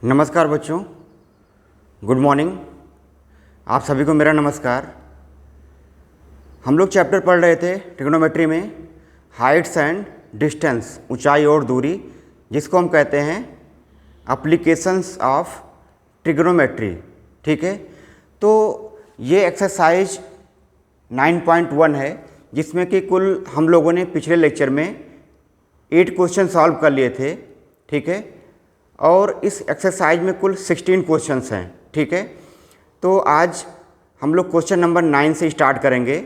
नमस्कार बच्चों, good morning. आप सभी को मेरा नमस्कार। हम लोग चैप्टर पढ़ रहे थे ट्रिग्नोमेट्री में हाइट्स एंड डिस्टेंस, ऊंचाई और दूरी, जिसको हम कहते हैं एप्लीकेशंस ऑफ ट्रिग्नोमेट्री। ठीक है, तो ये एक्सरसाइज 9.1 है, जिसमें कि कुल हम लोगों ने पिछले लेक्चर में 8 क्वेश्चन सॉल्व कर लिए थे। ठीक है, और इस एक्सरसाइज में कुल 16 क्वेश्चंस हैं। ठीक है, तो आज हम लोग क्वेश्चन नंबर 9 से स्टार्ट करेंगे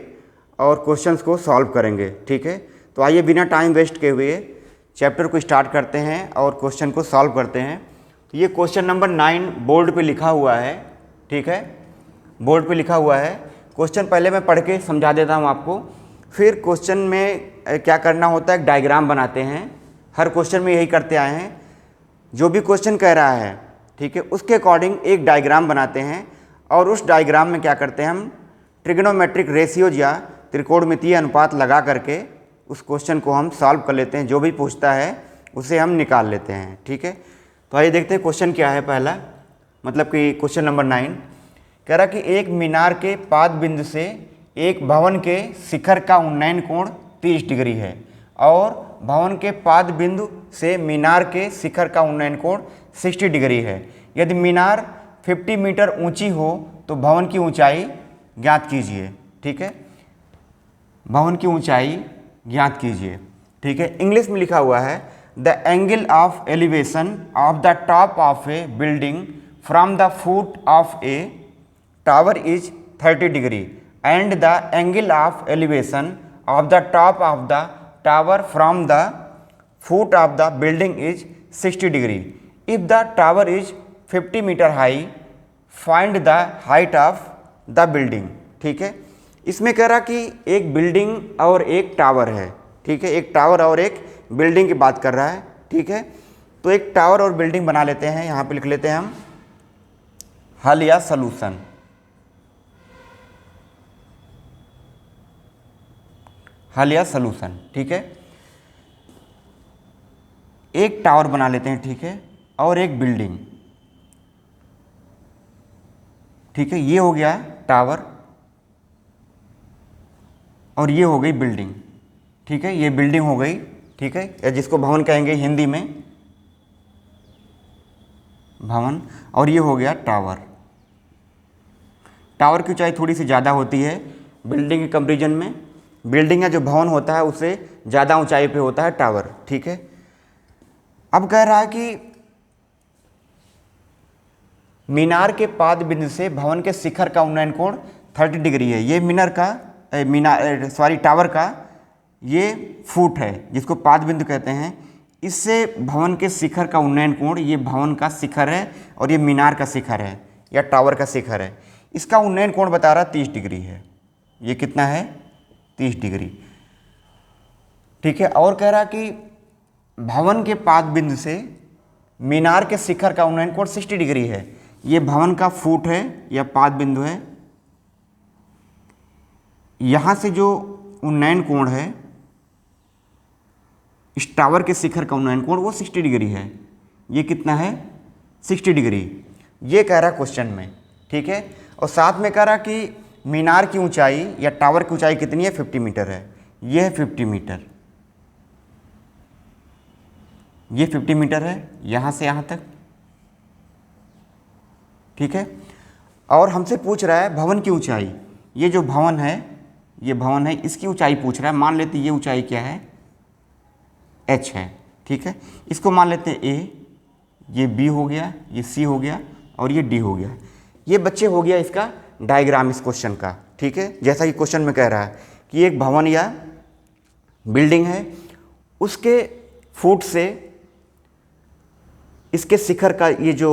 और क्वेश्चंस को सॉल्व करेंगे। ठीक है, तो आइए बिना टाइम वेस्ट किए हुए चैप्टर को स्टार्ट करते हैं और क्वेश्चन को सॉल्व करते हैं। तो ये क्वेश्चन नंबर 9 बोर्ड पे लिखा हुआ है। ठीक है, बोर्ड पे लिखा हुआ है। क्वेश्चन पहले मैं पढ़ के समझा देता हूँ आपको, फिर क्वेश्चन में क्या करना होता है, एक डायग्राम बनाते हैं। हर क्वेश्चन में यही करते आए हैं, जो भी क्वेश्चन कह रहा है, ठीक है, उसके अकॉर्डिंग एक डायग्राम बनाते हैं और उस डायग्राम में क्या करते हैं, हम ट्रिग्नोमेट्रिक रेशियोज या त्रिकोणमितीय अनुपात लगा करके उस क्वेश्चन को हम सॉल्व कर लेते हैं। जो भी पूछता है उसे हम निकाल लेते हैं। ठीक है, तो आइए देखते हैं क्वेश्चन क्या है। पहला मतलब कि क्वेश्चन नंबर 9 कह रहा कि एक मीनार के पाद बिंदु से एक भवन के शिखर का उन्नयन कोण 30 डिग्री है और भवन के पाद बिंदु से मीनार के शिखर का उन्नयन कोण 60 डिग्री है। यदि मीनार 50 मीटर ऊंची हो तो भवन की ऊंचाई ज्ञात कीजिए। ठीक है, भवन की ऊंचाई ज्ञात कीजिए। ठीक है, इंग्लिश में लिखा हुआ है the angle of elevation of the top of A building from the foot of A tower is 30 degree and the angle of elevation of the top of the tower from the foot of the building is 60 degree. If the tower is 50 meter high, find the height of the building. ठीक है, इसमें कह रहा कि एक building और एक tower है। ठीक है, एक टावर और एक बिल्डिंग की बात कर रहा है। ठीक है, तो एक टावर और बिल्डिंग बना लेते हैं। यहाँ पे लिख लेते हैं हम हल या सलूशन। हल या सलूशन। ठीक है, एक टावर बना लेते हैं। ठीक है, और एक बिल्डिंग। ठीक है, ये हो गया टावर और ये हो गई बिल्डिंग। ठीक है, ये बिल्डिंग हो गई। ठीक है, या जिसको भवन कहेंगे हिंदी में, भवन। और ये हो गया टावर। टावर की ऊंचाई थोड़ी सी ज़्यादा होती है बिल्डिंग के कंपेरिजन में। बिल्डिंग या जो भवन होता है उससे ज़्यादा ऊंचाई पे होता है टावर। ठीक है, अब कह रहा है कि मीनार के पाद बिंदु से भवन के शिखर का उन्नयन कोण 30 डिग्री है। ये टावर का ये फुट है, जिसको पाद बिंदु कहते हैं। इससे भवन के शिखर का उन्नयन कोण, ये भवन का शिखर है और ये मीनार का शिखर है या टावर का शिखर है। इसका उन्नयन कोण बता रहा 30 डिग्री है। ये कितना है, 30 डिग्री। ठीक है, और कह रहा कि भवन के पाद बिंदु से मीनार के शिखर का उन्नयन कोण 60 डिग्री है। ये भवन का फुट है या पाद बिंदु है। यहां से जो उन्नयन कोण है, इस टावर के शिखर का उन्नयन कोण वो 60 डिग्री है। ये कितना है, 60 डिग्री। ये कह रहा क्वेश्चन में। ठीक है, और साथ में कह रहा कि मीनार की ऊंचाई या टावर की ऊंचाई कितनी है, 50 मीटर है। ये है 50 मीटर, ये 50 मीटर है यहाँ से यहाँ तक। ठीक है, और हमसे पूछ रहा है भवन की ऊंचाई। ये जो भवन है, ये भवन है, इसकी ऊंचाई पूछ रहा है। मान लेते ये ऊंचाई क्या है, h है। ठीक है, इसको मान लेते हैं a, ये b हो गया, ये c हो गया और ये d हो गया। ये बच्चे हो गया इसका डायग्राम इस क्वेश्चन का। ठीक है, जैसा कि क्वेश्चन में कह रहा है कि एक भवन या बिल्डिंग है, उसके फुट से इसके शिखर का ये जो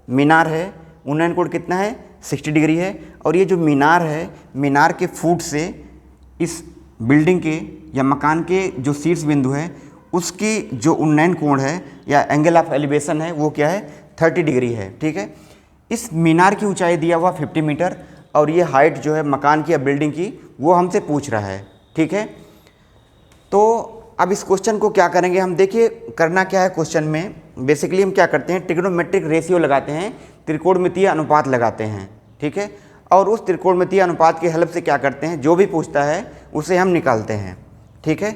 मीनार है, उन्नयन कोण कितना है, 60 डिग्री है। और ये जो मीनार है, मीनार के फुट से इस बिल्डिंग के या मकान के जो शीर्ष बिंदु है, उसकी जो उन्नयन कोण है या एंगल ऑफ एलिवेशन है, वो क्या है, 30 डिग्री है। ठीक है, इस मीनार की ऊंचाई दिया हुआ 50 मीटर और ये हाइट जो है मकान की या बिल्डिंग की, वो हमसे पूछ रहा है। ठीक है, तो अब इस क्वेश्चन को क्या करेंगे हम, देखिए करना क्या है क्वेश्चन में, बेसिकली हम क्या करते हैं, ट्रिग्नोमेट्रिक रेशियो लगाते हैं, त्रिकोणमितीय अनुपात लगाते हैं, ठीक है। और उस त्रिकोणमितीय अनुपात की हेल्प से क्या करते हैं, जो भी पूछता है उसे हम निकालते हैं, ठीक है।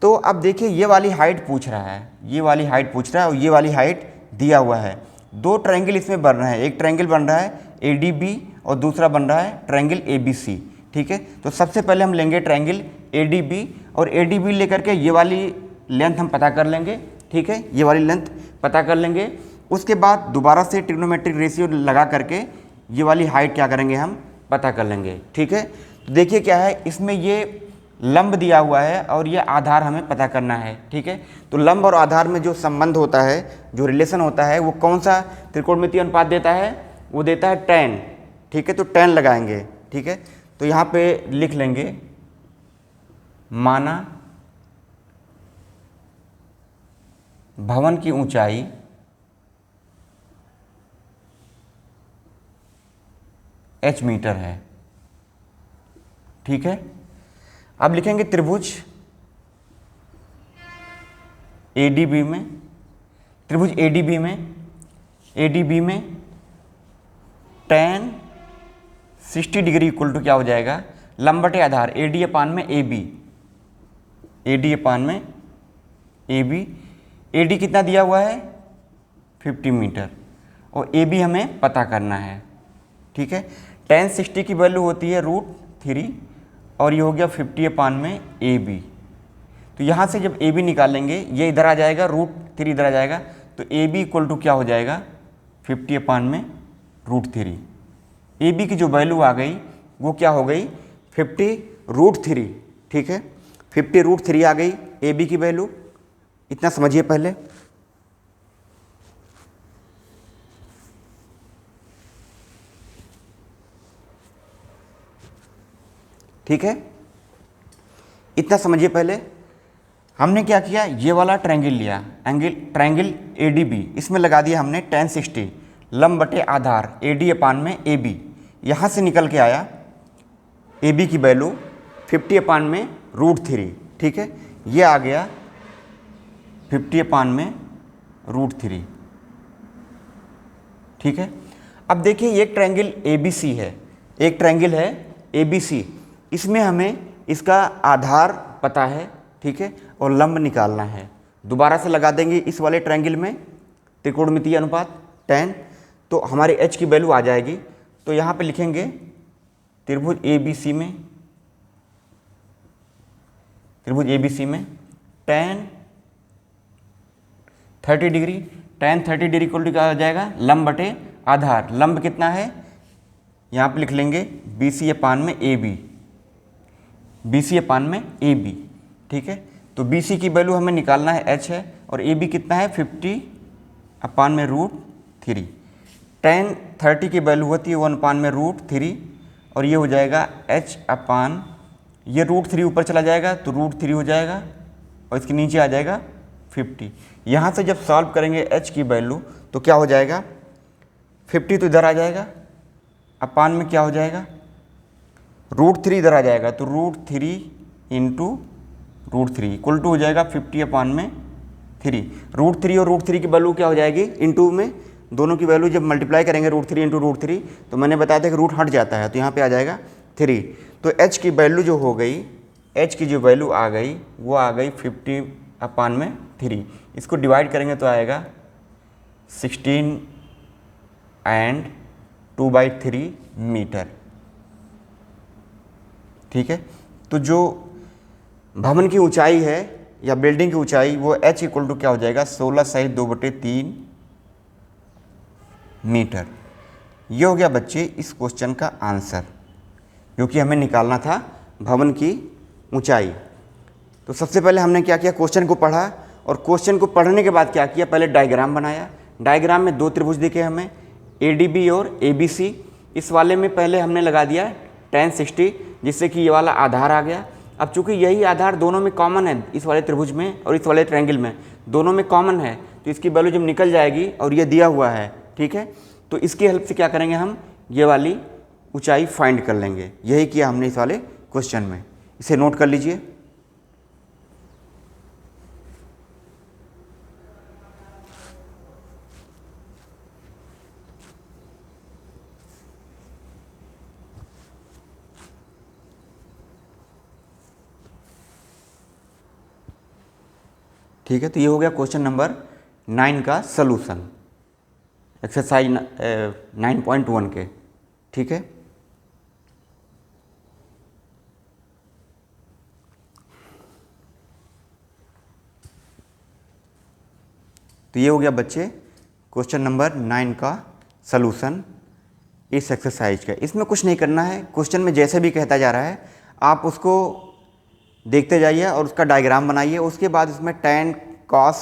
तो अब देखिए ये वाली हाइट पूछ रहा है, ये वाली हाइट पूछ रहा है और ये वाली हाइट दिया हुआ है। दो ट्रायंगल इसमें बन रहे हैं, एक ट्रायंगल बन रहा है ADB और दूसरा बन रहा है ट्रायंगल ABC, ठीक है। तो सबसे पहले हम लेंगे ट्रायंगल ADB और ADB लेकर के ये वाली लेंथ हम पता कर लेंगे, ठीक है, ये वाली लेंथ पता कर लेंगे। उसके बाद दोबारा से ट्रिग्नोमेट्रिक रेशियो लगा करके ये वाली हाइट क्या करेंगे हम पता कर लेंगे, ठीक है। तो देखिए क्या है, इसमें ये लंब दिया हुआ है और ये आधार हमें पता करना है, ठीक है। तो लंब और आधार में जो संबंध होता है, जो रिलेशन होता है, वो कौन सा त्रिकोणमितीय अनुपात देता है, वो देता है tan, ठीक है। तो tan लगाएंगे, ठीक है। तो यहाँ पे लिख लेंगे माना भवन की ऊंचाई h मीटर है, ठीक है। अब लिखेंगे त्रिभुज ADB में, त्रिभुज ADB में tan 60 डिग्री इक्वल टू क्या हो जाएगा, लंब बटे आधार AD अपान में AB, AD कितना दिया हुआ है 50 मीटर और AB हमें पता करना है, ठीक है। tan 60 की वैल्यू होती है √3 और ये हो गया 50 अपान में AB। तो यहाँ से जब AB निकालेंगे ये इधर आ जाएगा, √3 इधर आ जाएगा, तो AB इक्वल टू क्या हो जाएगा 50 अपान में √3। AB की जो वैल्यू आ गई वो क्या हो गई 50√3, ठीक है। 50√3 आ गई AB की वैल्यू, इतना समझिए पहले। ठीक है, इतना समझिए पहले। हमने क्या किया, ये वाला ट्रायंगल लिया, ट्रायंगल ADB, इसमें लगा दिया हमने tan 60 लंब बटे आधार AD अपान में AB। यहाँ से निकल के आया AB की वैल्यू 50 अपान में √3, ठीक है। ये आ गया 50 अपान में √3, ठीक है। अब देखिए एक ट्रायंगल ABC है, एक ट्रायंगल है ABC, इसमें हमें इसका आधार पता है, ठीक है, और लंब निकालना है। दोबारा से लगा देंगे इस वाले ट्रायंगल में त्रिकोणमितीय अनुपात tan, तो हमारे h की वैल्यू आ जाएगी। तो यहाँ पे लिखेंगे त्रिभुज ABC में tan 30 degree, tan 30 degree equal to क्या हो जाएगा, लंब बटे आधार, लंब कितना है यहाँ पे लिख लेंगे BC अपान में AB, ठीक है। तो BC की वैल्यू हमें निकालना है h है और AB कितना है 50 अपान में √3। tan 30 की वैल्यू होती है 1 अपान में √3 और ये हो जाएगा h अपान, ये √3 ऊपर चला जाएगा तो √3 हो जाएगा और इसके नीचे आ जाएगा 50। यहाँ से जब सॉल्व करेंगे h की वैल्यू तो क्या हो जाएगा, 50 तो इधर आ जाएगा, अपान में क्या हो जाएगा √3 इधर आ जाएगा, तो √3 इंटू √3 इक्वल टू हो जाएगा 50 अपान में 3। √3 और √3 की वैल्यू क्या हो जाएगी, इंटू में दोनों की वैल्यू जब मल्टीप्लाई करेंगे √3 इंटू √3 तो मैंने बताया था कि रूट हट जाता है, तो यहाँ पे आ जाएगा 3। तो h की वैल्यू जो हो गई, h की जो वैल्यू आ गई वो आ गई 50 अपान में 3। इसको डिवाइड करेंगे तो आएगा 16 एंड 2/3 मीटर, ठीक है। तो जो भवन की ऊंचाई है या बिल्डिंग की ऊंचाई वो h इक्वल टू क्या हो जाएगा 16/2/3 मीटर। ये हो गया बच्चे इस क्वेश्चन का आंसर, क्योंकि हमें निकालना था भवन की ऊंचाई। तो सबसे पहले हमने क्या किया, क्वेश्चन को पढ़ा और क्वेश्चन को पढ़ने के बाद क्या किया, पहले डायग्राम बनाया। डायग्राम में दो त्रिभुज दिखे हमें ADB और ABC। इस वाले में पहले हमने लगा दिया tan 60 जिससे कि ये वाला आधार आ गया। अब चूंकि यही आधार दोनों में कॉमन है, इस वाले त्रिभुज में और इस वाले ट्रायंगल में दोनों में कॉमन है, तो इसकी वैल्यू जब निकल जाएगी और ये दिया हुआ है, ठीक है, तो इसकी हेल्प से क्या करेंगे हम ये वाली ऊंचाई फाइंड कर लेंगे। यही किया हमने इस वाले क्वेश्चन में, इसे नोट कर लीजिए। ठीक है, तो ये हो गया क्वेश्चन नंबर 9 का सलूशन एक्सरसाइज 9.1 के। ठीक है, तो ये हो गया बच्चे क्वेश्चन नंबर 9 का सलूशन इस एक्सरसाइज का। इसमें कुछ नहीं करना है, क्वेश्चन में जैसे भी कहता जा रहा है आप उसको देखते जाइए और उसका डायग्राम बनाइए। उसके बाद इसमें tan, cos,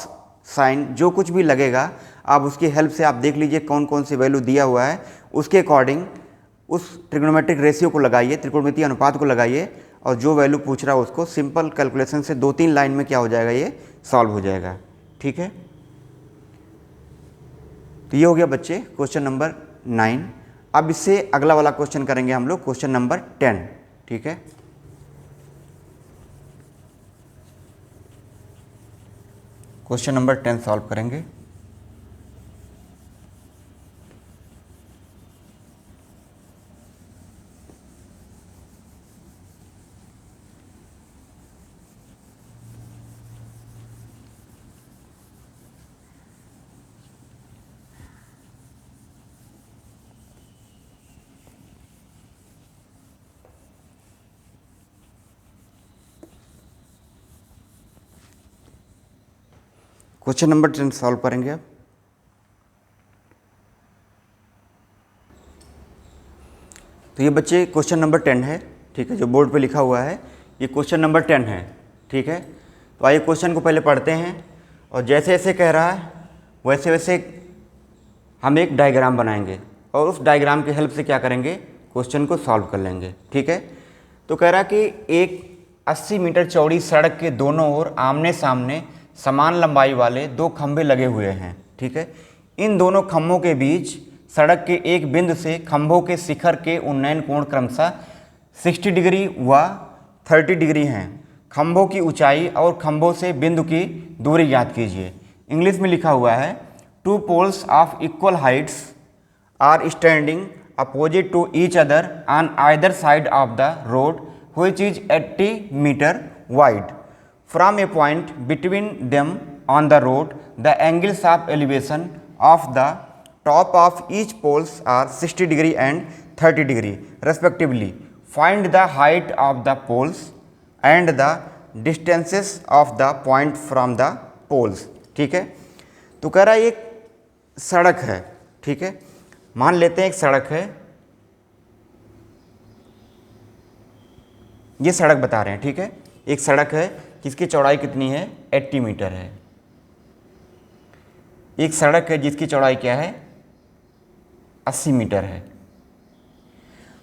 sin जो कुछ भी लगेगा आप उसकी हेल्प से आप देख लीजिए कौन कौन सी वैल्यू दिया हुआ है, उसके अकॉर्डिंग उस ट्रिग्नोमेट्रिक रेशियो को लगाइए, त्रिकोणमितीय अनुपात को लगाइए और जो वैल्यू पूछ रहा है उसको सिंपल कैलकुलेशन से 2-3 लाइन में क्या हो जाएगा, ये सॉल्व हो जाएगा। ठीक है, तो ये हो गया बच्चे क्वेश्चन नंबर 9। अब इससे अगला वाला क्वेश्चन करेंगे हम लोग, क्वेश्चन नंबर 10। ठीक है, क्वेश्चन नंबर 10 सॉल्व करेंगे। क्वेश्चन नंबर 10 सॉल्व करेंगे अब। तो ये बच्चे क्वेश्चन नंबर 10 है। ठीक है, जो बोर्ड पे लिखा हुआ है ये क्वेश्चन नंबर 10 है। ठीक है, तो आइए क्वेश्चन को पहले पढ़ते हैं और जैसे जैसे कह रहा है वैसे वैसे हम एक डायग्राम बनाएंगे और उस डायग्राम की हेल्प से क्या करेंगे, क्वेश्चन को सॉल्व कर लेंगे। ठीक है, तो कह रहा कि एक 80 मीटर चौड़ी सड़क के दोनों ओर आमने सामने समान लंबाई वाले 2 खंभे लगे हुए हैं। ठीक है, इन दोनों खंभों के बीच सड़क के एक बिंदु से खंभों के शिखर के उन्नयन कोण क्रमशः 60 डिग्री व 30 डिग्री हैं। खंभों की ऊंचाई और खंभों से बिंदु की दूरी ज्ञात कीजिए। इंग्लिश में लिखा हुआ है 2 poles of equal heights are standing opposite to each other on either side of the road which is 80 meter wide. From a point between them on the road, the angles of elevation of the top of each poles are 60 degree and 30 degree respectively. Find the height of the poles and the distances of the point from the poles. ठीक है, तो कह रहा है एक सड़क है। ठीक है, मान लेते हैं एक सड़क है, ये सड़क बता रहे हैं। ठीक है, एक सड़क है जिसकी चौड़ाई कितनी है, 80 मीटर है। एक सड़क है जिसकी चौड़ाई क्या है, 80 मीटर है।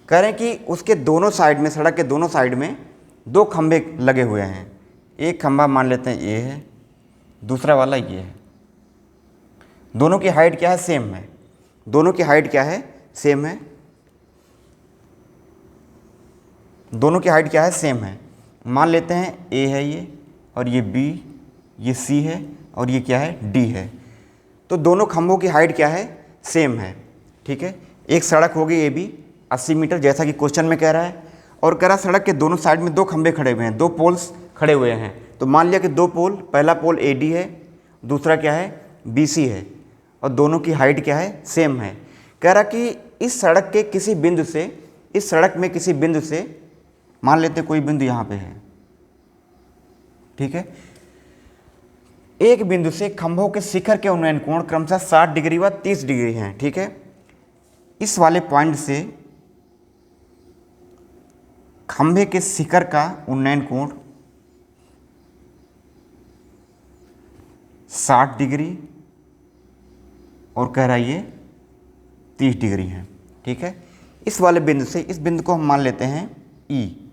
कह रहे हैं कि उसके दोनों साइड में, सड़क के दोनों साइड में 2 खंभे लगे हुए हैं। एक खंभा मान लेते हैं ये है, दूसरा वाला ये है। दोनों की हाइट क्या है, सेम है। दोनों की हाइट क्या है, सेम है। दोनों की हाइट क्या है, सेम है। मान लेते हैं ए है ये और ये बी, ये सी है और ये क्या है, डी है। तो दोनों खंभों की हाइट क्या है, सेम है। ठीक है, एक सड़क होगी ए बी 80 मीटर जैसा कि क्वेश्चन में कह रहा है और कह रहा सड़क के दोनों साइड में 2 खंभे खड़े हुए हैं, 2 पोल्स खड़े हुए हैं। तो मान लिया कि 2 पोल, पहला पोल ए डी है, दूसरा क्या है, बी सी है और दोनों की हाइट क्या है, सेम है। कह रहा कि इस सड़क के किसी बिंदु से, इस सड़क में किसी बिंदु से, मान लेते कोई बिंदु यहाँ पे है। ठीक है, एक बिंदु से खंभों के शिखर के उन्नयन कोण क्रमशः 60 डिग्री व 30 डिग्री हैं। ठीक है, इस वाले पॉइंट से खंभे के शिखर का उन्नयन कोण 60 डिग्री और कह रहा है ये 30 डिग्री है। ठीक है, इस वाले बिंदु से, इस बिंदु को हम मान लेते हैं ई।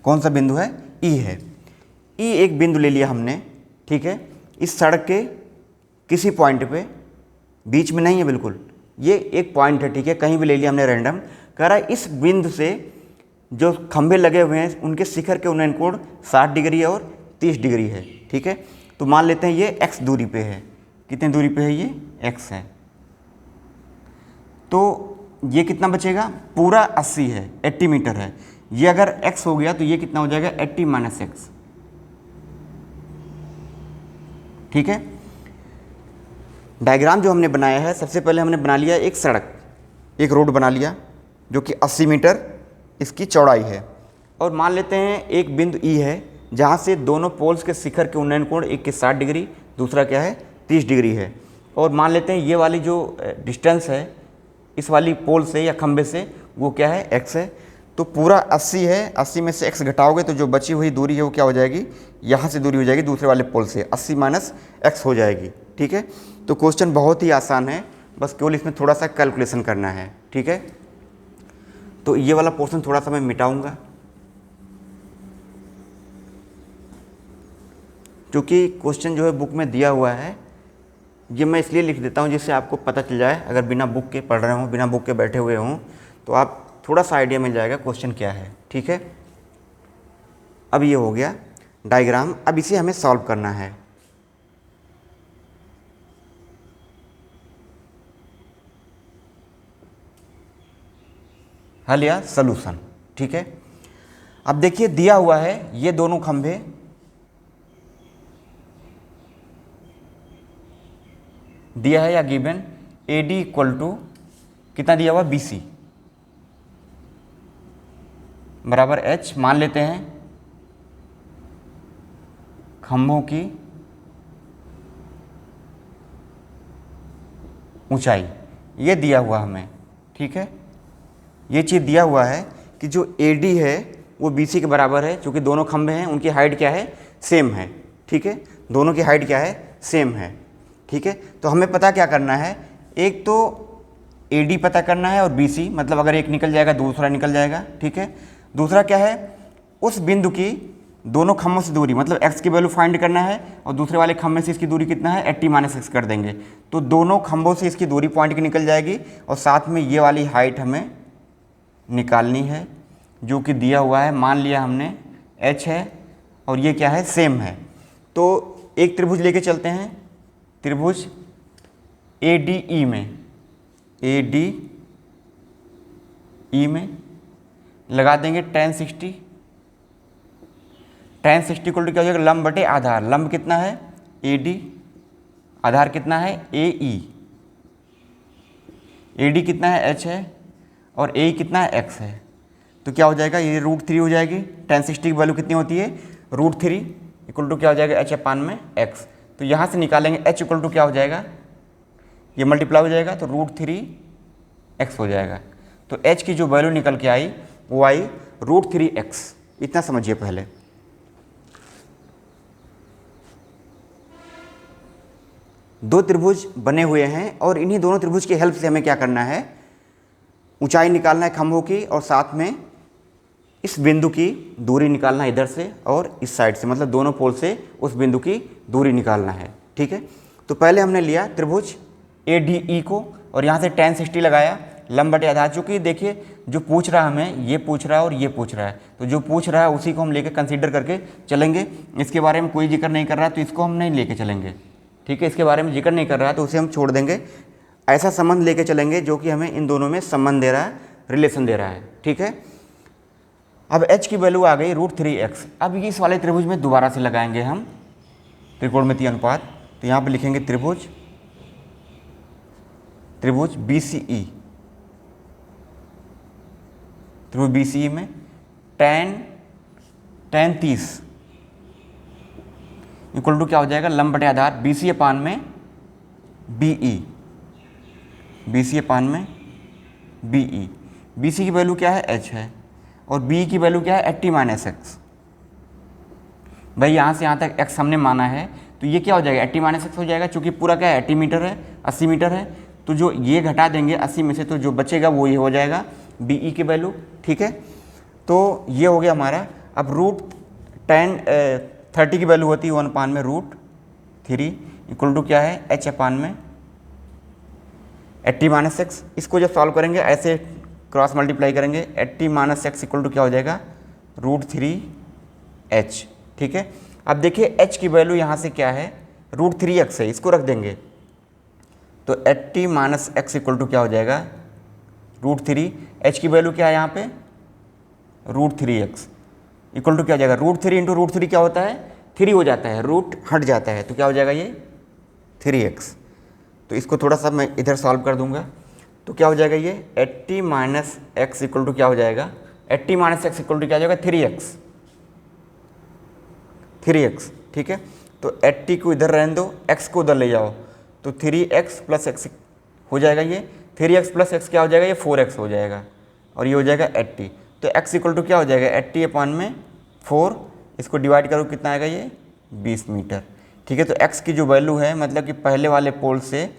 कौन सा बिंदु है, ई है। ई एक बिंदु ले लिया हमने। ठीक है, इस सड़क के किसी पॉइंट पे, बीच में नहीं है बिल्कुल, ये एक पॉइंट है। ठीक है, कहीं भी ले लिया हमने रैंडम। कह रहा है इस बिंदु से जो खंभे लगे हुए हैं उनके शिखर के उन्नयन कोण 60 डिग्री और 30 डिग्री है। ठीक है, तो मान लेते हैं ये x दूरी पे है। कितनी दूरी पे है, ये x है। तो ये कितना बचेगा, पूरा 80 है, 80 मीटर है। ये अगर x हो गया तो ये कितना हो जाएगा, 80 - x। ठीक है। डायग्राम जो हमने बनाया है, सबसे पहले हमने बना लिया एक सड़क, एक रोड बना लिया जो कि 80 मीटर इसकी चौड़ाई है, और मान लेते हैं एक बिंदु ई है जहाँ से दोनों पोल्स के शिखर के उन्नयन कोण, एक के 60 डिग्री, दूसरा क्या है 30 डिग्री है, और मान लेते हैं ये वाली जो डिस्टेंस है इस वाली पोल से या खंबे से वो क्या है x है। तो पूरा 80 है, 80 में से x घटाओगे तो जो बची हुई दूरी है वो क्या हो जाएगी, यहाँ से दूरी हो जाएगी दूसरे वाले पोल से, 80 माइनस x हो जाएगी। ठीक है, तो क्वेश्चन बहुत ही आसान है, बस केवल इसमें थोड़ा सा कैलकुलेशन करना है। ठीक है, तो ये वाला पोर्शन थोड़ा सा मैं मिटाऊंगा, क्योंकि क्वेश्चन जो है बुक में दिया हुआ है, ये मैं इसलिए लिख देता हूँ जिससे आपको पता चल जाए, अगर बिना बुक के पढ़ रहे हों, बिना बुक के बैठे हुए हों, तो आप थोड़ा सा आइडिया मिल जाएगा क्वेश्चन क्या है। ठीक है, अब ये हो गया डायग्राम, अब इसे हमें सॉल्व करना है। हल या सॉल्यूशन। ठीक है, अब देखिए दिया हुआ है ये दोनों खंभे दिया है या गिवन AD इक्वल टू कितना दिया हुआ BC बराबर H, मान लेते हैं खंभों की ऊंचाई, ये दिया हुआ हमें। ठीक है, ये चीज़ दिया हुआ है कि जो AD है वो BC के बराबर है, क्योंकि दोनों खंभे हैं उनकी हाइट क्या है, सेम है। ठीक है, दोनों की हाइट क्या है, सेम है। ठीक है, तो हमें पता क्या करना है, एक तो AD पता करना है और BC, मतलब अगर एक निकल जाएगा दूसरा निकल जाएगा। ठीक है, दूसरा क्या है, उस बिंदु की दोनों खंभों से दूरी, मतलब x की वैल्यू फाइंड करना है, और दूसरे वाले खंभे से इसकी दूरी कितना है 80 माइनस x कर देंगे, तो दोनों खंभों से इसकी दूरी पॉइंट की निकल जाएगी, और साथ में ये वाली हाइट हमें निकालनी है जो कि दिया हुआ है, मान लिया हमने h है और ये क्या है, सेम है। तो एक त्रिभुज लेके चलते हैं, त्रिभुज ADE में लगा देंगे tan 60, tan 60 इक्वल टू क्या हो जाएगा, लंब बटे आधार, लंब कितना है AD, आधार कितना है AE, AD कितना है H है और AE कितना है x है, तो क्या हो जाएगा, ये √3 हो जाएगी। tan 60 की वैल्यू कितनी होती है, √3 इक्वल टू क्या हो जाएगा, h अपान में x, तो यहाँ से निकालेंगे h इक्वल टू क्या हो जाएगा, ये मल्टीप्लाई हो जाएगा तो √3x हो जाएगा। तो h की जो वैल्यू निकल के आई वो आई √3x, इतना समझिए पहले। दो त्रिभुज बने हुए हैं और इन्हीं दोनों त्रिभुज की हेल्प से हमें क्या करना है, ऊंचाई निकालना है खंभों की, और साथ में इस बिंदु की दूरी निकालना है इधर से और इस साइड से, मतलब दोनों पोल से उस बिंदु की दूरी निकालना है। ठीक है, तो पहले हमने लिया त्रिभुज ADE को और यहाँ से tan 60 लगाया, लंब बटे आधार, चूँकि देखिए जो पूछ रहा है हमें, ये पूछ रहा है और ये पूछ रहा है, तो जो पूछ रहा है उसी को हम लेके कंसीडर करके चलेंगे। इसके बारे में कोई जिक्र नहीं कर रहा है तो इसको हम नहीं लेके चलेंगे। ठीक है, इसके बारे में जिक्र नहीं कर रहा है तो उसे हम छोड़ देंगे, ऐसा संबंध लेके चलेंगे जो कि हमें इन दोनों में संबंध दे रहा है, रिलेशन दे रहा है। ठीक है, अब h की वैल्यू आ गई √3x। अब इस वाले त्रिभुज में दोबारा से लगाएंगे हम त्रिकोणमितीय अनुपात, तो यहाँ पे लिखेंगे त्रिभुज BCE, त्रिभुज BCE में tan 30 इक्वल टू क्या हो जाएगा, लंब बटे आधार BC अपान में BE, BC अपान में BE। BC की वैल्यू क्या है, h है, और BE की वैल्यू क्या है 80 माइनस x। भाई यहाँ से यहाँ तक x हमने माना है तो ये क्या हो जाएगा, 80 माइनस x हो जाएगा, चूँकि पूरा क्या है 80 मीटर है, 80 मीटर है, तो जो ये घटा देंगे 80 में से तो जो बचेगा वो ये हो जाएगा BE की वैल्यू। ठीक है, तो ये हो गया हमारा। अब tan 30 की वैल्यू होती है 1 अपान में √3 इक्वल टू क्या है, h अपान में 80 माइनस x। इसको जब सॉल्व करेंगे ऐसे क्रॉस मल्टीप्लाई करेंगे, 80 माइनस x इक्वल टू क्या हो जाएगा, √3h। ठीक है, अब देखिए h की वैल्यू यहाँ से क्या है, √3x है, इसको रख देंगे तो 80 माइनस x इक्वल टू क्या हो जाएगा, √3। h की वैल्यू क्या है यहाँ पे, √3x इक्वल टू क्या हो जाएगा, √3 इंटू √3 क्या होता है 3 हो जाता है, रूट हट जाता है, तो क्या हो जाएगा ये 3x। तो इसको थोड़ा सा मैं इधर सॉल्व कर दूंगा, तो क्या हो जाएगा ये 80 माइनस एक्स इक्वल टू क्या हो जाएगा, 80 माइनस एक्स इक्वल टू क्या हो जाएगा 3x, 3x। ठीक है, तो 80 को इधर रहने दो, x को उधर ले जाओ, तो 3x प्लस एक्स हो जाएगा ये, 3x प्लस एक्स क्या हो जाएगा ये 4x हो जाएगा, और ये हो जाएगा 80। तो x इक्वल टू क्या हो जाएगा 80 अपान में 4, इसको डिवाइड करो कितना आएगा ये 20 मीटर। ठीक है, तो x की जो वैल्यू है मतलब कि पहले वाले पोल से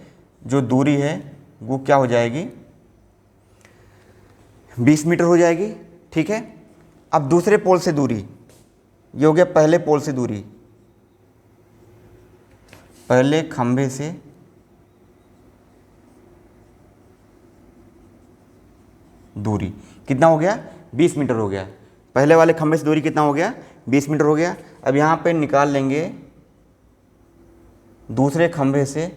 जो दूरी है वो क्या हो जाएगी 20 मीटर हो जाएगी। ठीक है, अब दूसरे पोल से दूरी, ये हो गया पहले पोल से दूरी, पहले खंभे से दूरी कितना हो गया 20 मीटर हो गया, पहले वाले खंभे से दूरी कितना हो गया 20 मीटर हो गया। अब यहाँ पे निकाल लेंगे दूसरे खंभे से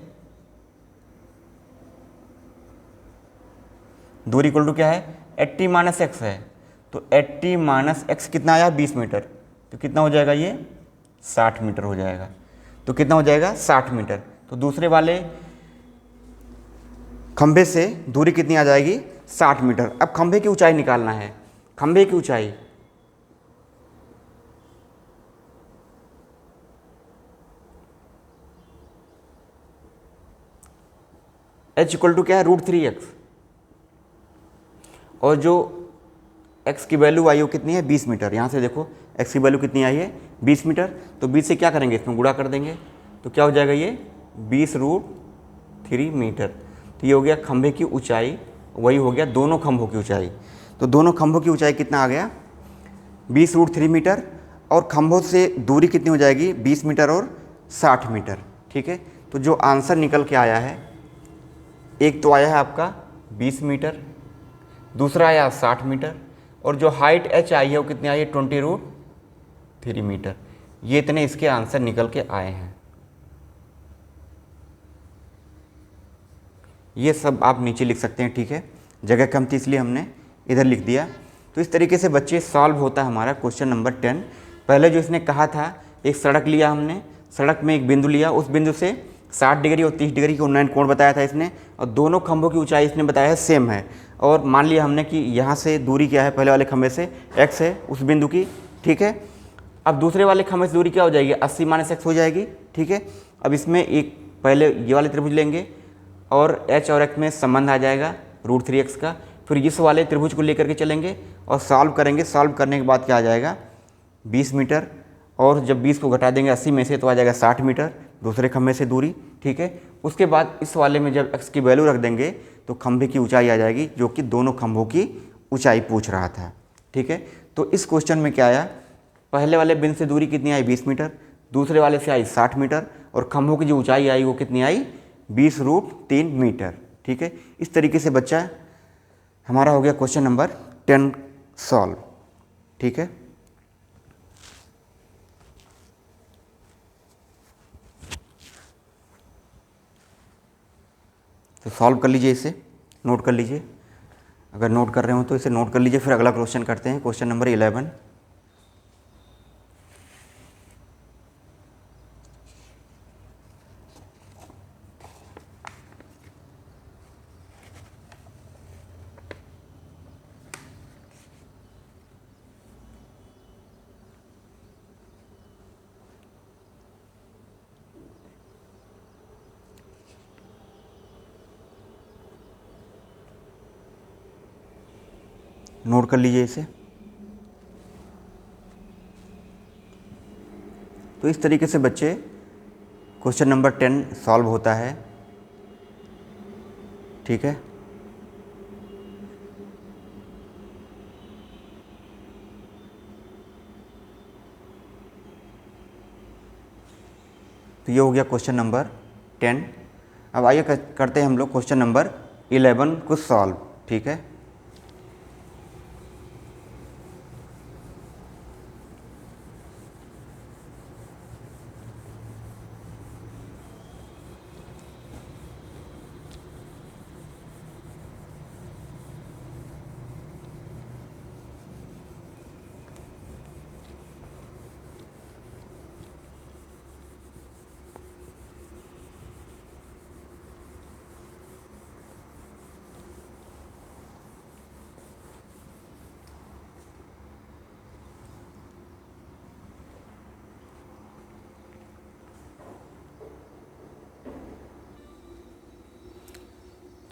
दूरी इक्वल टू क्या है 80 माइनस एक्स है, तो 80 माइनस एक्स कितना आया 20 मीटर, तो कितना हो जाएगा ये 60 मीटर हो जाएगा। तो कितना हो जाएगा 60 मीटर। तो दूसरे वाले खंभे से दूरी कितनी आ जाएगी 60 मीटर। अब खंभे की ऊंचाई निकालना है, खंभे की ऊंचाई h इक्वल टू क्या है √3x, और जो x की वैल्यू आई हो कितनी है 20 मीटर। यहाँ से देखो x की वैल्यू कितनी आई है 20 मीटर, तो 20 से क्या करेंगे इसमें गुणा कर देंगे, तो क्या हो जाएगा ये 20√3 मीटर। तो ये हो गया खंभे की ऊंचाई, वही हो गया दोनों खंभों की ऊंचाई। तो दोनों खंभों की ऊंचाई कितना आ गया 20√3 मीटर, और खंभों से दूरी कितनी हो जाएगी 20 मीटर और 60 मीटर। ठीक है, तो जो आंसर निकल के आया है, एक तो आया है आपका 20 मीटर, दूसरा आया 60 मीटर, और जो हाइट h आई है वो कितनी आई है 20√3 मीटर। ये इतने इसके आंसर निकल के आए हैं। ये सब आप नीचे लिख सकते हैं। ठीक है, जगह कम थी इसलिए हमने इधर लिख दिया। तो इस तरीके से बच्चे सॉल्व होता है हमारा क्वेश्चन नंबर 10। पहले जो इसने कहा था, एक सड़क लिया हमने, सड़क में एक बिंदु लिया, उस बिंदु से 60 डिग्री और 30 डिग्री का उन्नयन कोण बताया था इसने, और दोनों खंभों की ऊंचाई इसने बताया है सेम है, और मान लिया हमने कि यहाँ से दूरी क्या है पहले वाले खंभे से x है उस बिंदु की। ठीक है, अब दूसरे वाले खंभे से दूरी क्या हो जाएगी 80 माइनस एक्स हो जाएगी। ठीक है, अब इसमें एक पहले ये वाले त्रिभुज लेंगे और h और x में संबंध आ जाएगा √3x का, फिर इस वाले त्रिभुज को लेकर के चलेंगे और सॉल्व करेंगे। सॉल्व करने के बाद क्या आ जाएगा 20 मीटर, और जब 20 को घटा देंगे 80 में से तो आ जाएगा 60 मीटर दूसरे खंभे से दूरी। ठीक है, उसके बाद इस वाले में जब x की वैल्यू रख देंगे तो खंभे की ऊंचाई आ जाएगी, जो कि दोनों खंभों की ऊंचाई पूछ रहा था। ठीक है, तो इस क्वेश्चन में क्या आया, पहले वाले बिंदु से दूरी कितनी आई 20 मीटर, दूसरे वाले से आई 60 मीटर, और खंभों की जो ऊंचाई आई वो कितनी आई 20√3 मीटर। ठीक है, इस तरीके से बच्चा हमारा हो गया क्वेश्चन नंबर 10 सॉल्व। ठीक है, तो सॉल्व कर लीजिए, इसे नोट कर लीजिए, अगर नोट कर रहे हो तो इसे नोट कर लीजिए। फिर अगला क्वेश्चन करते हैं, क्वेश्चन नंबर 11। नोट कर लीजिए इसे। तो इस तरीके से बच्चे क्वेश्चन नंबर 10 सॉल्व होता है। ठीक है, तो ये हो गया क्वेश्चन नंबर 10। अब आइए करते हैं हम लोग क्वेश्चन नंबर 11 को सॉल्व। ठीक है,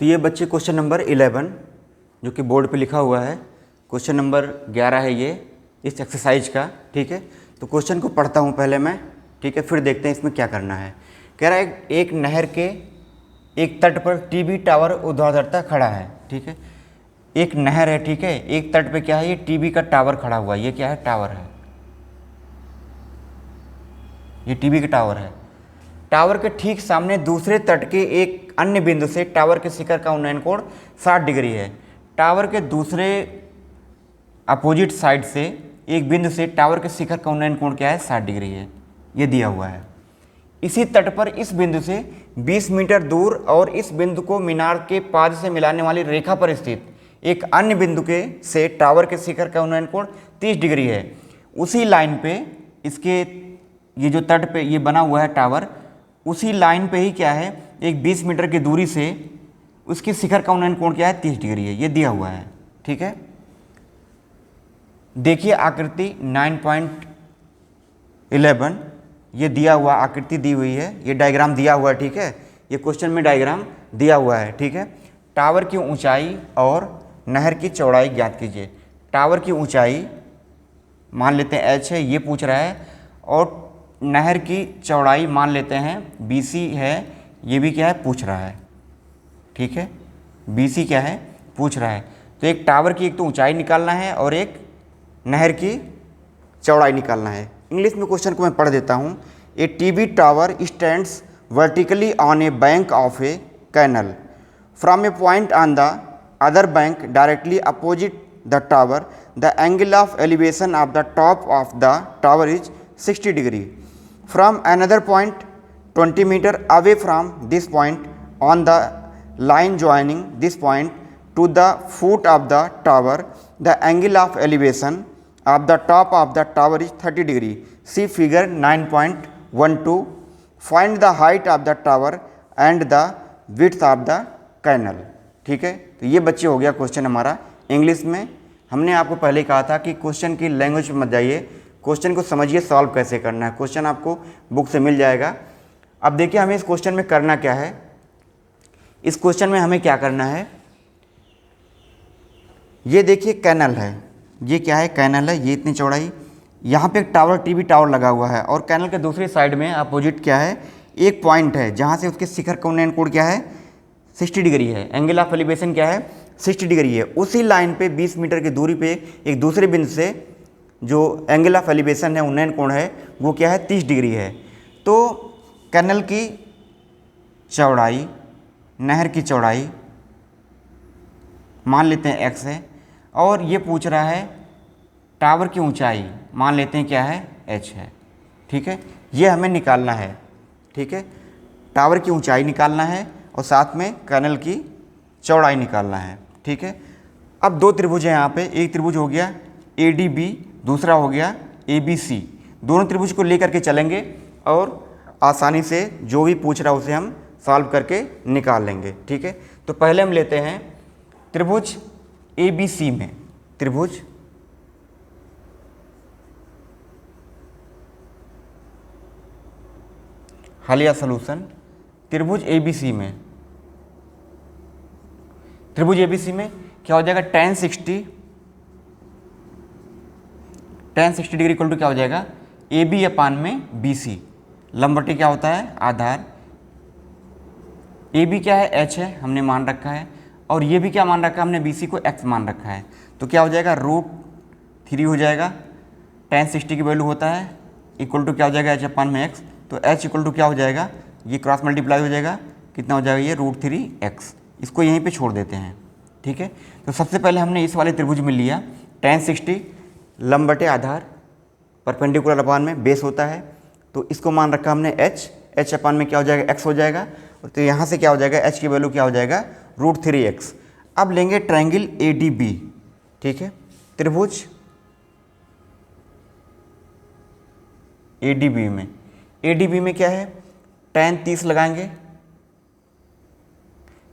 तो ये बच्चे क्वेश्चन नंबर 11 जो कि बोर्ड पे लिखा हुआ है, क्वेश्चन नंबर 11 है ये इस एक्सरसाइज का। ठीक है, तो क्वेश्चन को पढ़ता हूँ पहले मैं, ठीक है, फिर देखते हैं इसमें क्या करना है। कह रहा है एक नहर के एक तट पर टीवी टावर ऊर्ध्वाधरता खड़ा है। ठीक है, एक नहर है, ठीक है, एक तट पे क्या है, ये टीवी का टावर खड़ा हुआ है। ये क्या है, टावर है, ये टीवी का टावर है। टावर के ठीक सामने दूसरे तट के एक अन्य बिंदु से टावर के शिखर का उन्नयन कोण 60 डिग्री है। टावर के दूसरे अपोजिट साइड से एक बिंदु से टावर के शिखर का उन्नयन कोण क्या है, 60 डिग्री है। ये दिया हुआ है। इसी तट पर इस बिंदु से 20 मीटर दूर और इस बिंदु को मीनार के पाद से मिलाने वाली रेखा पर स्थित एक अन्य बिंदु के से टावर के शिखर का उन्नयन कोण 30 डिग्री है। उसी लाइन पे इसके ये जो तट पे ये बना हुआ है टावर, उसी लाइन पे ही क्या है, एक 20 मीटर की दूरी से उसके शिखर का उन्नयन कोण क्या है, 30 डिग्री है। ये दिया हुआ है। ठीक है, देखिए आकृति 9.11, ये दिया हुआ आकृति दी हुई है, ये डायग्राम दिया हुआ है। ठीक है, ये क्वेश्चन में डायग्राम दिया हुआ है। ठीक है, टावर की ऊंचाई और नहर की चौड़ाई ज्ञात कीजिए। टावर की ऊंचाई मान लेते हैं h है, ये पूछ रहा है, और नहर की चौड़ाई मान लेते हैं BC है, ये भी क्या है, पूछ रहा है। ठीक है, BC क्या है, पूछ रहा है। तो एक टावर की एक तो ऊंचाई निकालना है और एक नहर की चौड़ाई निकालना है। इंग्लिश में क्वेश्चन को मैं पढ़ देता हूँ। A TV tower stands vertically on a bank of a canal from a point on the other bank directly opposite the tower. The angle of elevation of the top of the tower is 60 degree from another point 20 meter away from this point on the line joining this point to the foot of the tower. The angle of elevation of the top of the tower is 30 degree. See figure 9.12. Find the height of the tower and the width of the canal. ठीक है, तो ये बच्चे हो गया question हमारा English में। हमने आपको पहले कहा था कि क्वेश्चन की लैंग्वेज में मत जाइए, क्वेश्चन को समझिए सॉल्व कैसे करना है। क्वेश्चन आपको बुक से मिल जाएगा। अब देखिए हमें इस क्वेश्चन में करना क्या है। इस क्वेश्चन में हमें क्या करना है, ये देखिए कैनल है, ये क्या है, कैनल है, ये इतनी चौड़ाई। यहाँ पे एक टावर टीवी टावर लगा हुआ है और कैनल के दूसरी साइड में अपोजिट क्या है, एक पॉइंट है जहाँ से उसके शिखर का उन्नयन कोण क्या है, 60 डिग्री है। एंगल ऑफ एलिवेशन क्या है, 60 डिग्री है। उसी लाइन पे 20 मीटर की दूरी पे एक दूसरे बिंदु से जो एंगल ऑफ एलिवेशन है, उन्नयन कोण है, वो क्या है, 30 डिग्री है। तो कैनल की चौड़ाई, नहर की चौड़ाई मान लेते हैं x है, और ये पूछ रहा है टावर की ऊंचाई मान लेते हैं क्या है, h है। ठीक है, ये हमें निकालना है। ठीक है, टावर की ऊंचाई निकालना है और साथ में कैनल की चौड़ाई निकालना है। ठीक है, अब दो त्रिभुज हैं यहाँ पे, एक त्रिभुज हो गया ADB, दूसरा हो गया ABC। दोनों त्रिभुज को लेकर के चलेंगे और आसानी से जो भी पूछ रहा है उसे हम सॉल्व करके निकाल लेंगे। ठीक है, तो पहले हम लेते हैं त्रिभुज ABC में, त्रिभुज हालिया सॉल्यूशन, त्रिभुज ABC में, त्रिभुज ABC में क्या हो जाएगा, tan 60 डिग्री इक्वल टू क्या हो जाएगा, AB अपान में BC। लंबवटी क्या होता है, आधार। AB क्या है, h है, हमने मान रखा है, और ये भी क्या मान रखा है हमने, BC को x मान रखा है। तो क्या हो जाएगा, √3 हो जाएगा। tan 60 की वैल्यू होता है इक्वल टू क्या हो जाएगा, h अपान में x। तो h इक्वल टू क्या हो जाएगा, ये क्रॉस मल्टीप्लाई हो जाएगा, कितना हो जाएगा, ये √3x। इसको यहीं पे छोड़ देते हैं। ठीक है, तो सबसे पहले हमने इस वाले त्रिभुज में लिया tan 60, लंब बटे आधार, परपेंडिकुलर अपान में बेस होता है, तो इसको मान रखा हमने h अपान में क्या हो जाएगा, x हो जाएगा। तो यहाँ से क्या हो जाएगा, h की वैल्यू क्या हो जाएगा, √3x। अब लेंगे ट्रायंगल ADB। ठीक है, त्रिभुज ADB में क्या है, tan 30 लगाएंगे,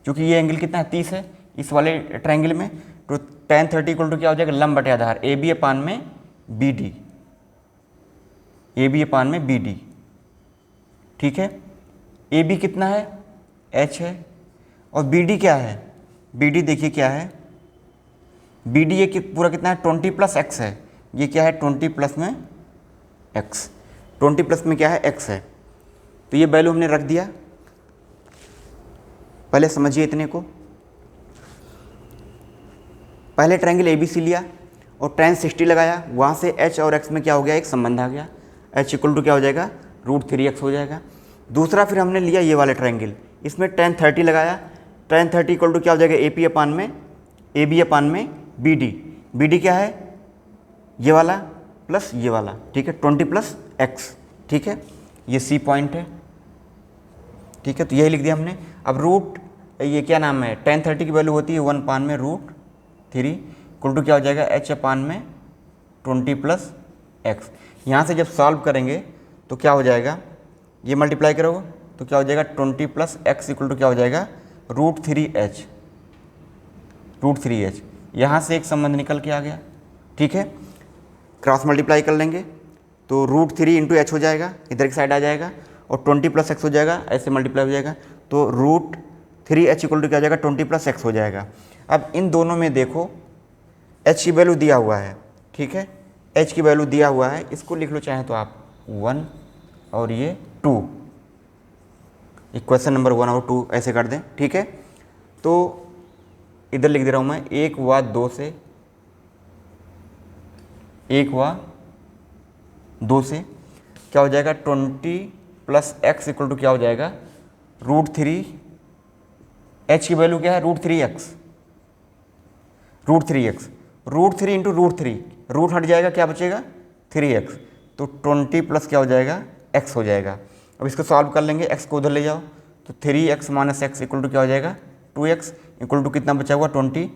क्योंकि ये एंगल कितना है, 30 है इस वाले ट्रायंगल में। तो tan 30 इक्वल टू क्या हो जाएगा, लंब बटे आधार AB अपान में BD, AB अपान में BD। ठीक है, AB कितना है, h है, और बी डी क्या है, बी डी देखिए क्या है, बी डी ये पूरा कितना है 20 प्लस एक्स है, ये क्या है 20 प्लस में एक्स, 20 प्लस में क्या है एक्स है। तो ये वैल्यू हमने रख दिया, पहले समझिए इतने को। पहले ट्रायंगल ए बी सी लिया और tan 60 लगाया, वहाँ से h और x में क्या हो गया, एक संबंध आ गया, h इक्वल टू क्या हो जाएगा √3x हो जाएगा। दूसरा फिर हमने लिया ये वाला ट्रायंगल, इसमें tan 30 लगाया, tan 30 इक्वल टू क्या हो जाएगा AP अपान में AB अपान में BD, BD क्या है ये वाला प्लस ये वाला, ठीक है 20 प्लस x, ठीक है ये C पॉइंट है, ठीक है तो यही लिख दिया हमने। अब रूट ये क्या नाम है, tan 30 की वैल्यू होती है 1 अपान में √3 इक्वल टू क्या हो जाएगा h अपान में 20 प्लस एक्स। यहाँ से जब सॉल्व करेंगे तो क्या हो जाएगा, ये मल्टीप्लाई करोगे तो क्या हो जाएगा 20 प्लस एक्स इक्वल टू क्या हो जाएगा √3h, यहाँ से एक संबंध निकल के आ गया, ठीक है क्रॉस मल्टीप्लाई कर लेंगे तो √3 इंटू एच हो जाएगा, इधर की साइड आ जाएगा और 20 प्लस एक्स हो जाएगा, ऐसे मल्टीप्लाई हो जाएगा तो √3h इक्वल टू क्या हो जाएगा 20 प्लस एक्स हो जाएगा। अब इन दोनों में देखो h की वैल्यू दिया हुआ है, ठीक है h की वैल्यू दिया हुआ है, इसको लिख लो चाहे तो आप 1 और ये 2, इक्वेशन नंबर 1 और 2 ऐसे कर दें, ठीक है। तो इधर लिख दे रहा हूँ मैं 1 व 2 से, 1 व 2 से क्या हो जाएगा 20 प्लस एक्स इक्वल टू क्या हो जाएगा √3, h की वैल्यू क्या है √3x, √3 इंटू √3, रूट हट जाएगा क्या बचेगा 3x, तो 20 प्लस क्या हो जाएगा x हो जाएगा। अब इसको सॉल्व कर लेंगे, x को उधर ले जाओ तो 3x minus x equal to क्या हो जाएगा 2x इक्वल टू कितना बचा हुआ 20,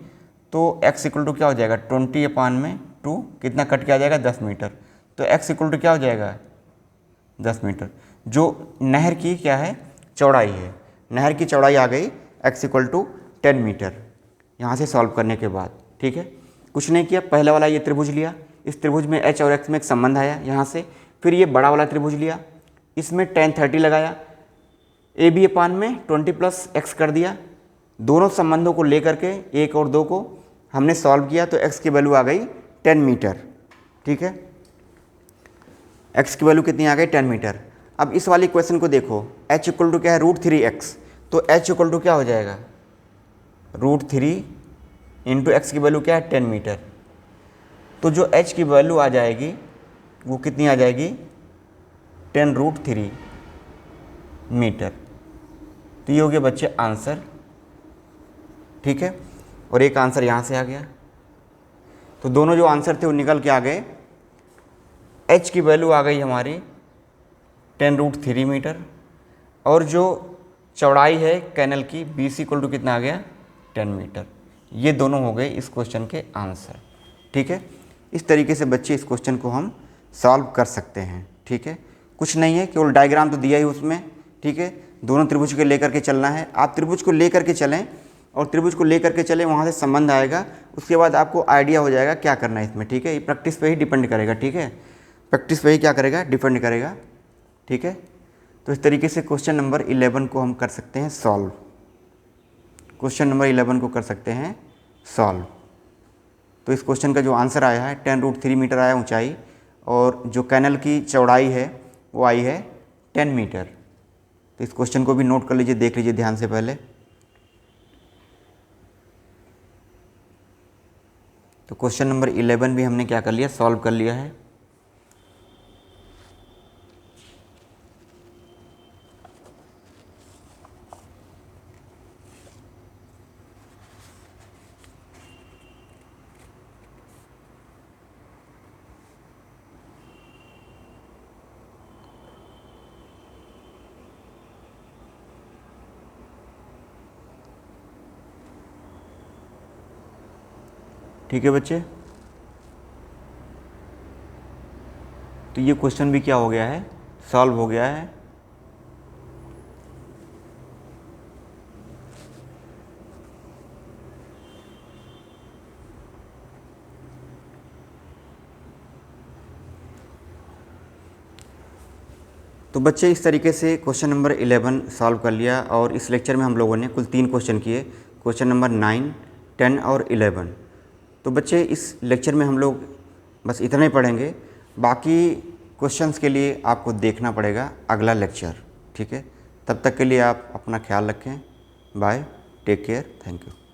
तो x इक्वल टू क्या हो जाएगा 20 अपान में 2, कितना कट के आ जाएगा 10 मीटर, तो x इक्वल टू क्या हो जाएगा 10 मीटर, जो नहर की क्या है चौड़ाई है, नहर की चौड़ाई आ गई x इक्वल टू 10 मीटर यहाँ से सॉल्व करने के बाद, ठीक है। कुछ नहीं किया, पहले वाला ये त्रिभुज लिया, इस त्रिभुज में h और x में एक संबंध आया यहाँ से, फिर ये बड़ा वाला त्रिभुज लिया, इसमें tan 30 लगाया, AB अपान में 20 प्लस एक्स कर दिया, दोनों संबंधों को लेकर के 1 और 2 को हमने सॉल्व किया तो x की वैल्यू आ गई 10 मीटर, ठीक है x की वैल्यू कितनी आ गई 10 मीटर। अब इस वाली इक्वेशन को देखो, h इक्वल टू क्या है √3x, तो h इक्वल टू क्या हो जाएगा √3 इंटू एक्स की वैल्यू क्या है 10 मीटर, तो जो h की वैल्यू आ जाएगी वो कितनी आ जाएगी 10√3 मीटर, तो ये हो गया बच्चे आंसर, ठीक है। और एक आंसर यहाँ से आ गया, तो दोनों जो आंसर थे वो निकल के आ गए, h की वैल्यू आ गई हमारी 10√3 मीटर, और जो चौड़ाई है कैनल की BC इक्वल टू कितना आ गया 10 मीटर। ये दोनों हो गए इस क्वेश्चन के आंसर, ठीक है। इस तरीके से बच्चे इस क्वेश्चन को हम सॉल्व कर सकते हैं, ठीक है। कुछ नहीं है, केवल डायग्राम तो दिया ही उसमें, ठीक है। दोनों त्रिभुज को लेकर के चलना है, आप त्रिभुज को लेकर के चलें और त्रिभुज को लेकर के चलें, वहाँ से संबंध आएगा, उसके बाद आपको आइडिया हो जाएगा क्या करना है इसमें, ठीक है। ये प्रैक्टिस पे ही डिपेंड करेगा, ठीक है, प्रैक्टिस पे ही क्या करेगा डिपेंड करेगा, ठीक है। तो इस तरीके से क्वेश्चन नंबर 11 को हम कर सकते हैं सॉल्व, क्वेश्चन नंबर 11 को कर सकते हैं सॉल्व। तो इस क्वेश्चन का जो आंसर आया है 10√3 मीटर आया ऊंचाई, और जो कैनल की चौड़ाई है वो आई है 10 मीटर। तो इस क्वेश्चन को भी नोट कर लीजिए, देख लीजिए ध्यान से पहले। तो क्वेश्चन नंबर 11 भी हमने क्या कर लिया, सॉल्व कर लिया है। ठीक है बच्चे, तो ये क्वेश्चन भी क्या हो गया है, सॉल्व हो गया है। तो बच्चे इस तरीके से क्वेश्चन नंबर 11 सॉल्व कर लिया और इस लेक्चर में हम लोगों ने कुल 3 क्वेश्चन किए, क्वेश्चन नंबर 9, 10 और 11। तो बच्चे इस लेक्चर में हम लोग बस इतना ही पढ़ेंगे, बाकी क्वेश्चंस के लिए आपको देखना पड़ेगा अगला लेक्चर, ठीक है। तब तक के लिए आप अपना ख्याल रखें। Bye, take care, thank you.